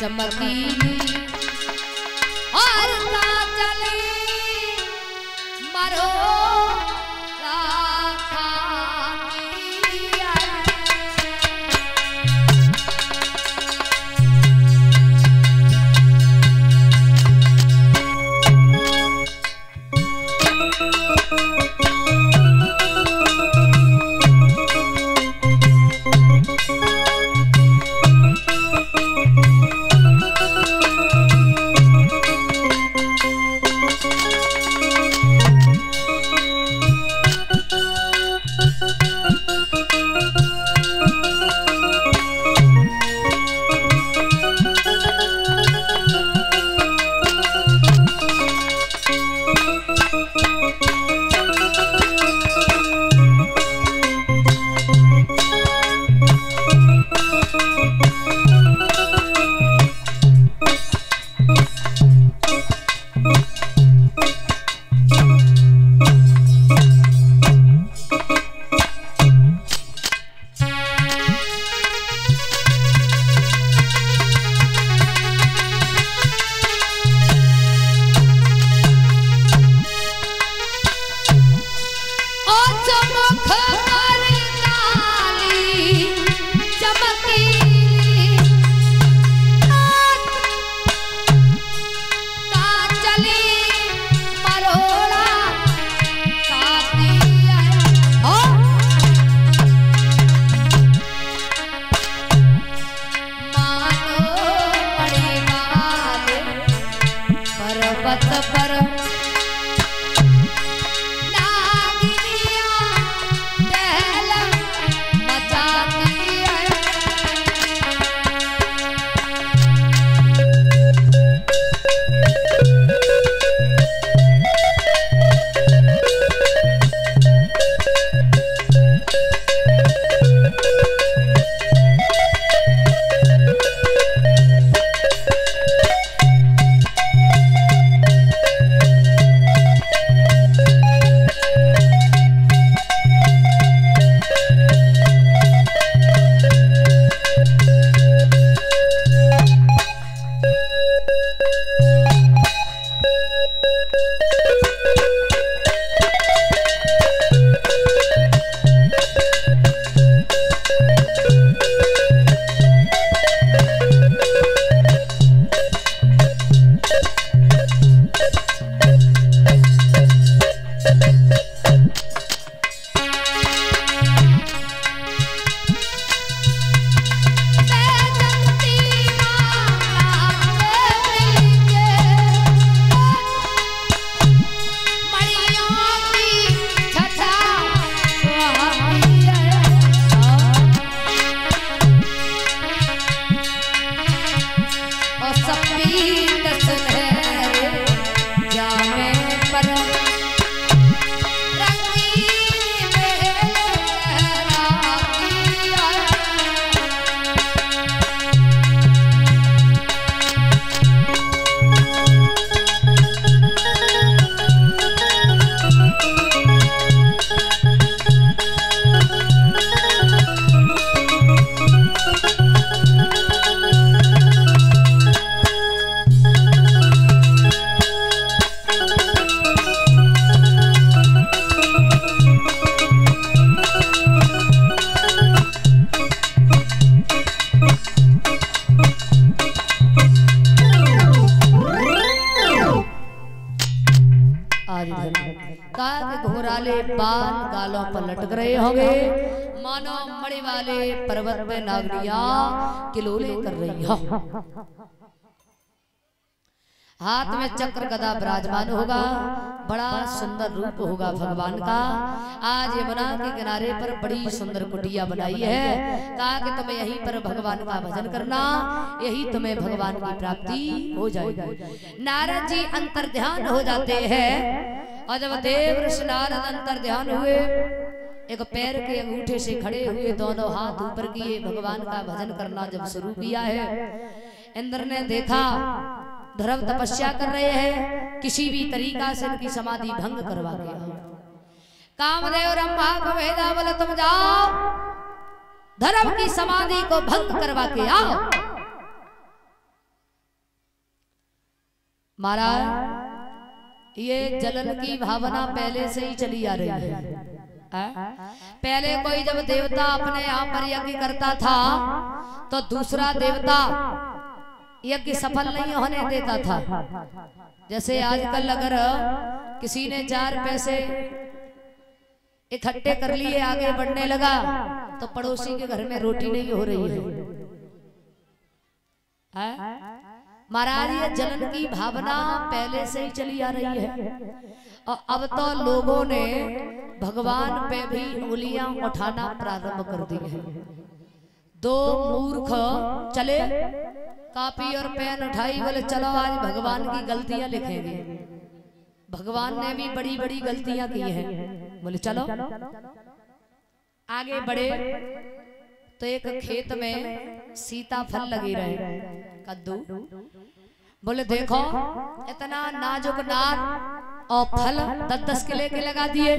चमकीली और काजली मरो घोराले बाल गालों पर लटक रहे होंगे, मानो मणि वाले पर्वत पे नागरिया किलोले कर रही हो। हाथ में चक्र गदा विराजमान होगा, बड़ा सुंदर रूप होगा भगवान का। आज यमुना के किनारे पर बड़ी सुंदर कुटिया बनाई है, कहा कि तुम्हें यहीं पर भगवान का भजन करना, यही तुम्हें भगवान की प्राप्ति हो जाएगी। नारद जी अंतर ध्यान हो जाते हैं, और जब देव ऋषि नारद अंतर ध्यान हुए, एक पैर के अंगूठे से खड़े हुए, दोनों हाथ ऊपर किए, भगवान का भजन करना जब शुरू किया है, इंद्र ने देखा धर्म तपस्या कर रहे हैं, किसी भी तरीका से उनकी समाधि भंग करवा के आओ। कामदेव ब्रह्मा को भेजा, बोले तुम जाओ धर्म की समाधि को भंग करवा के आओ। महाराज ये जलन की भावना पहले से ही चली आ रही है। पहले कोई जब देवता अपने यहाँ पर यज्ञ करता था तो दूसरा देवता यज्ञ सफल नहीं होने देता था। जैसे आजकल अगर किसी ने 4 पैसे इकट्ठे कर लिए, आगे बढ़ने लगा तो पड़ोसी के घर में रोटी नहीं हो रही है। महाराज ये जलन की भावना पहले से ही चली आ रही है और अब तो लोगों ने भगवान पे भी उंगलियां उठाना प्रारंभ कर दी है। 2 मूर्ख चले कॉपी और पेन उठाई, बोले चलो आज भगवान की गलतियां लिखेंगे। भगवान ने भी बड़ी बड़ी गलतियां की हैं, बोले चलो। आगे बढ़े तो एक खेत में सीताफल लगे रहे, कद्दू। बोले देखो इतना नाजुक नार और फल 10-10 के लेके लगा दिए।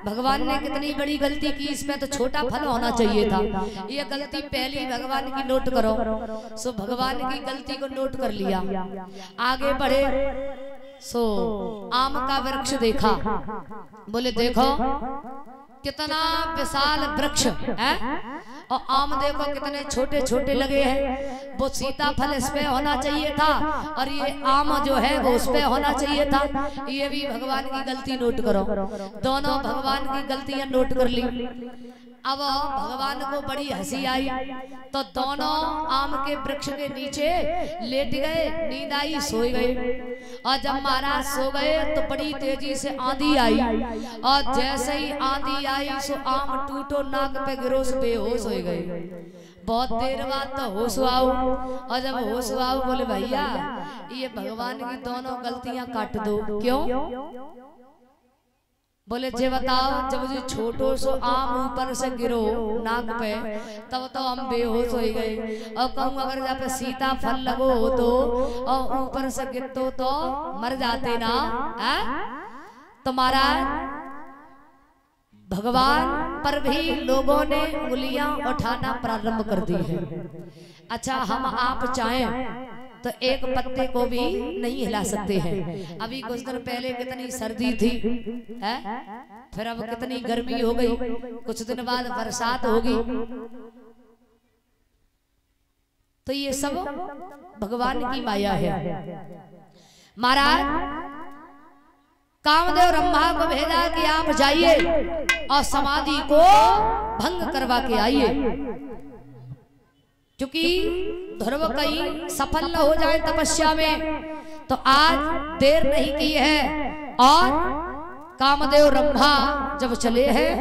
भगवान ने कितनी बड़ी गलती की, इसमें तो छोटा फल होना चाहिए था। ये गलती पहली भगवान की नोट करो। सो भगवान की गलती को नोट कर लिया। आगे बढ़े सो आम का वृक्ष देखा। बोले देखो कितना विशाल वृक्ष है और आम देखो कितने छोटे छोटे लगे हैं। वो सीताफल इस पे होना चाहिए था और ये आम जो है वो उस पे होना चाहिए था। ये भी भगवान की गलती नोट करो। दोनों भगवान की गलतियां नोट कर ली। अब भगवान को बड़ी हंसी आई तो दोनों आम के वृक्ष के नीचे लेट गए, नींद आई, सो गए। और जब महाराज सो गए तो बड़ी तेजी से आंधी आई और जैसे ही आंधी आई सो आम टूटो, नाक पे गिरो, बेहोश हो गए। बहुत देर बाद तो होश आओ और जब होश आओ बोले भैया ये भगवान की दोनों गलतियां काट दो। क्यों? बोले जे बताओ जब जो छोटो सो आम ऊपर से गिरो नाक पे तब तो हम बेहोश हो गए। और कहूँ अगर जब सीता फल लगो तो और ऊपर से गिरतो तो मर जाते ना। तो महाराज भगवान पर भी लोगों ने उंगलियां उठाना प्रारंभ कर दी है। अच्छा हम आप चाहें तो एक पत्ते को भी नहीं हिला सकते हैं। अभी कुछ दिन पहले कितनी सर्दी थी, फिर अब कितनी गर्मी हो गई, कुछ दिन बाद बरसात होगी। तो ये सब भगवान की माया है। महाराज कामदेव ब्रह्मा को भेजा कि आप जाइए और समाधि को भंग करवा के आइए, क्योंकि ध्रुव कहीं सफल न हो जाए तपस्या में। तो आज देर नहीं की है और कामदेव ब्रह्मा जब चले हैं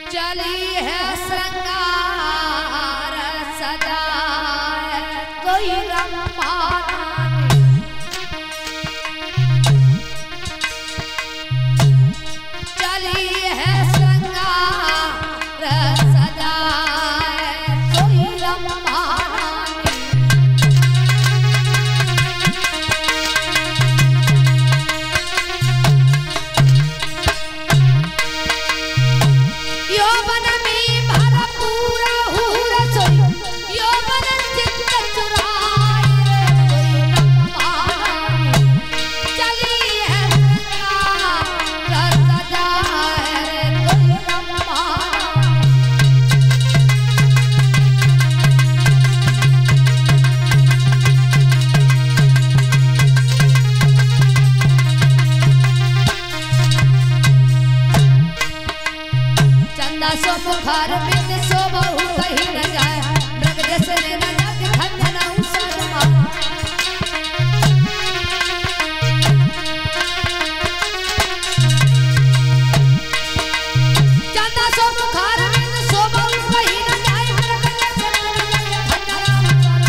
चली है श्रृंगार सजाए कोई रंभा, बुखार में सो बहु कहीं न जाए, मृग जैसे न जाके खंजना शर्मा। चंदा सो बुखार में सो बहु कहीं न जाए, मृग जैसे न जाके खंजना शर्मा।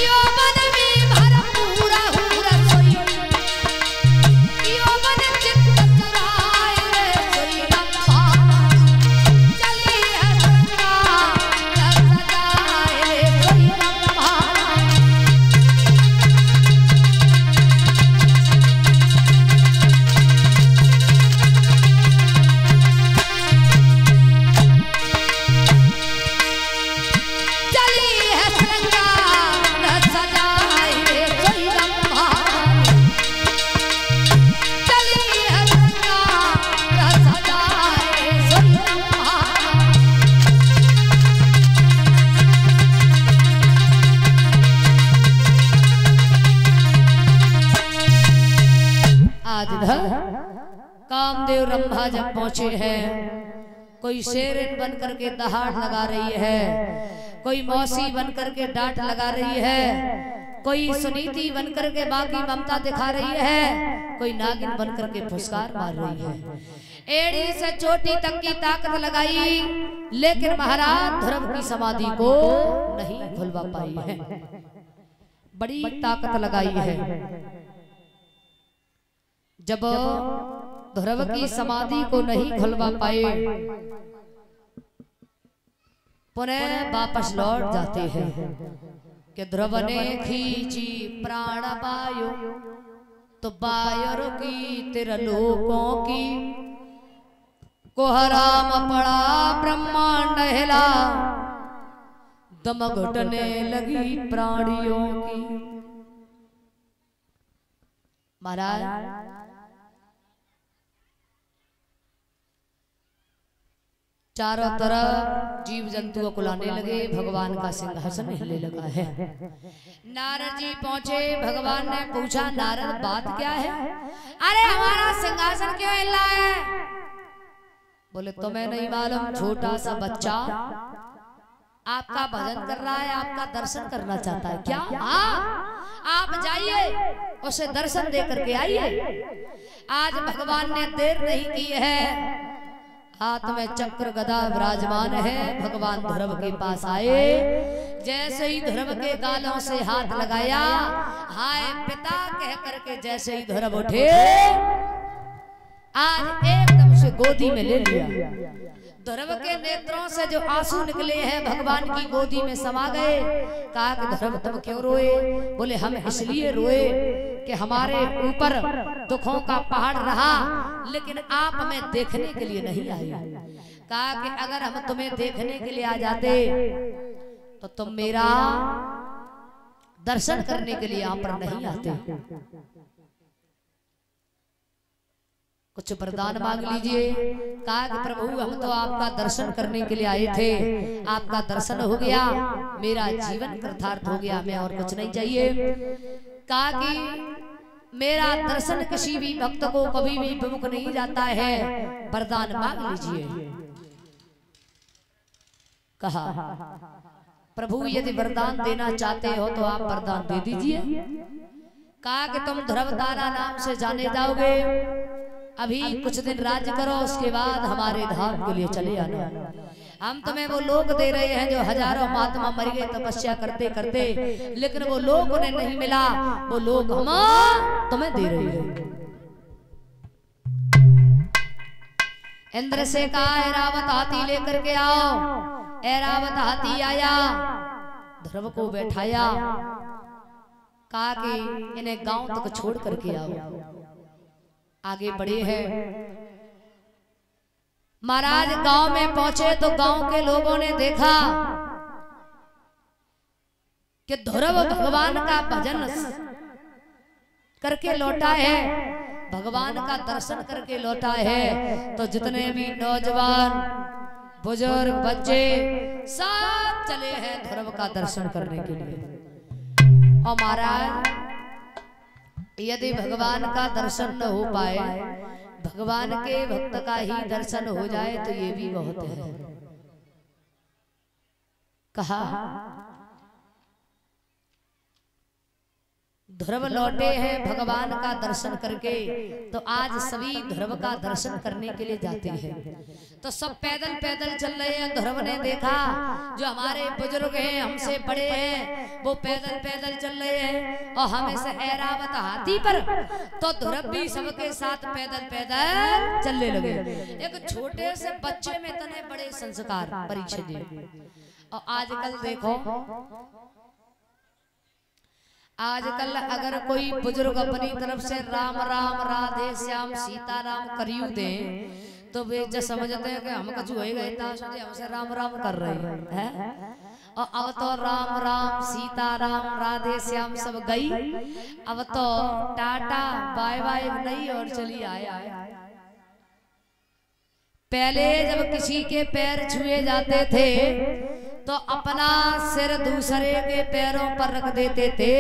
यो मन में भर पूरा हुरा सोई, यो मन चित्त चुराए सोई रंभा। जिधर कामदेव रंभा जब पहुंचे हैं, कोई शेरन बन करके दहाड़ लगा रही है, कोई मौसी बन करके डांट लगा रही है, कोई सुनीति बन करके माँ की ममता दिखा रही है, कोई नागिन बन करके फुसकार मार रही है। एड़ी से चोटी तक की ताकत लगाई, लेकिन महाराज ध्रुव की समाधि को नहीं खुलवा पाई है। बड़ी ताकत लगाई है। जब ध्रुव की समाधि को नहीं खुलवा पाए, पुनः वापस लौट जाते हैं कि ध्रुव ने खींची प्राण वायु, तो वायु की त्रिलोकों की, कोहराम पड़ा ब्रह्मांड हिला, दम घुटने लगी प्राणियों की। महाराज चारों तरफ जीव जंतुओं को लाने लगे, भगवान का सिंहासन हिलने लगा है। नारद जी पहुंचे, भगवान ने पूछा नारद बात क्या है? अरे हमारा सिंहासन क्यों हिल रहा है? बोले तुम्हें नहीं मालूम, छोटा सा बच्चा आपका भजन कर रहा है, आपका दर्शन करना चाहता है। क्या? हाँ, आप जाइए उसे दर्शन दे करके आइए। आज भगवान ने देर नहीं की है, हाथ में चक्र गदा विराजमान है। भगवान ध्रुव के पास आए, जैसे ही ध्रुव के गालों से हाथ लगाया, हाय पिता कह करके जैसे ही ध्रुव उठे, आज एकदम से गोदी में ले लिया। ध्रुव के नेत्रों से जो आंसू निकले हैं भगवान की गोदी में समा गए। कहा कि ध्रुव तुम क्यों रोए? बोले हम इसलिए रोए कि हमारे ऊपर दुखों का पहाड़ रहा, लेकिन आप हमें देखने के लिए नहीं आए। कहा कि अगर हम तुम्हें देखने के लिए आ जाते तो तुम मेरा दर्शन करने के लिए यहाँ पर नहीं आते। कुछ वरदान मांग लीजिए। कहा कि प्रभु हम तो आपका दर्शन करने के लिए आए थे, आपका दर्शन हो गया, मेरा जीवन कृतार्थ हो गया, हमें और कुछ नहीं चाहिए। कहा कि मेरा दर्शन किसी भी भक्त को कभी भी विमुख नहीं जाता है, वरदान मांग लीजिए। कहा प्रभु यदि वरदान देना चाहते हो तो आप वरदान दे दीजिए। कहा कि तुम ध्रुव तारा नाम से जाने जाओगे, अभी कुछ दिन राज्य करो, उसके बाद हमारे धाम के लिए चले आना। हम तुम्हें वो लोग दे रहे हैं जो हजारों महात्मा मर गए तपस्या करते करते, लेकिन वो लोग उन्हें नहीं मिला, वो लोग हम तुम्हें दे रहे हैं। इंद्र से कहा ऐरावत हाथी लेकर के आओ। ऐरावत हाथी आया, ध्रुव को बैठाया, कहा कि इन्हें गांव तक छोड़ करके आओ। आगे बढ़े हैं महाराज। गांव में पहुंचे तो गांव के लोगों ने देखा कि ध्रुव भगवान का भजन करके लौटा है, भगवान का दर्शन करके लौटा है। तो जितने भी नौजवान बुजुर्ग बच्चे सब चले हैं ध्रुव का दर्शन करने के लिए। और महाराज यदि भगवान का दर्शन न हो पाए, भगवान के भक्त का ही दर्शन हो जाए तो ये भी बहुत है। कहा ध्रुव लौटे हैं भगवान का दर्शन करके, तो आज सभी ध्रुव का दर्शन करने के लिए जाते हैं। तो सब पैदल पैदल चल रहे हैं। ध्रुव ने देखा जो हमारे बुजुर्ग हैं, हमसे बड़े हैं, वो पैदल पैदल चल रहे हैं और हमें से ऐरावत हाथी पर, तो ध्रुव भी सबके साथ पैदल पैदल चलने लगे। एक छोटे से बच्चे में इतने बड़े संस्कार परीक्षा दिए। और आजकल देखो, आजकल अगर कोई बुजुर्ग अपनी तरफ से राम राम राधे श्याम सीताराम करियो दे, तो वे जो समझते हैं कि हम कुछ हो गए, हमसे राम राम कर रहे हैं। और अब तो राम राम सीताराम राधे श्याम सब गई, अब तो टाटा बाय बाय नहीं और चली आया। पहले जब किसी के पैर छुए जाते थे तो अपना सिर दूसरे के पैरों पर रख देते थे,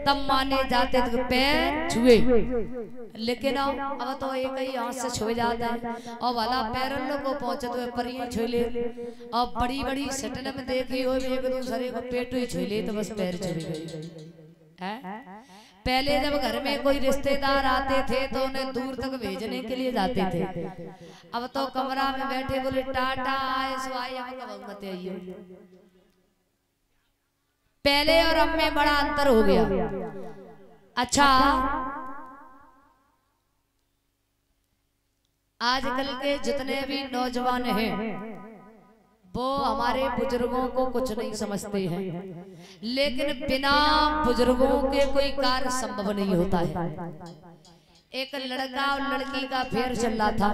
तब माने जाते थे पैर छुए। लेकिन अब तो एक ही हाथ से छुए जाता है और वाला पैर को पहुंचे तो पर ही छुए ले। और बड़ी बड़ी सटन में देखी हो एक दूसरे को पेट ही छुए ले तो बस पैर छुए गए। पहले जब घर में कोई रिश्तेदार आते थे तो उन्हें दूर तक भेजने के लिए जाते थे। अब तो कमरा में बैठे बोले टाटा आए स्वाई मत आइयो। पहले और अब में बड़ा अंतर हो गया। अच्छा, आजकल के जितने भी नौजवान हैं वो हमारे बुजुर्गों को कुछ नहीं समझते हैं, लेकिन बिना बुजुर्गों के कोई कार्य संभव नहीं होता है। एक लड़का और लड़की का फेर चल रहा था,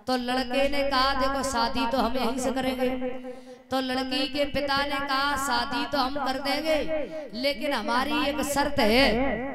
तो लड़के ने कहा देखो शादी तो हम यहीं से करेंगे। तो लड़की के पिता ने कहा शादी तो हम कर देंगे, लेकिन हमारी एक शर्त है।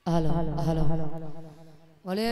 हेलो हेलो बोले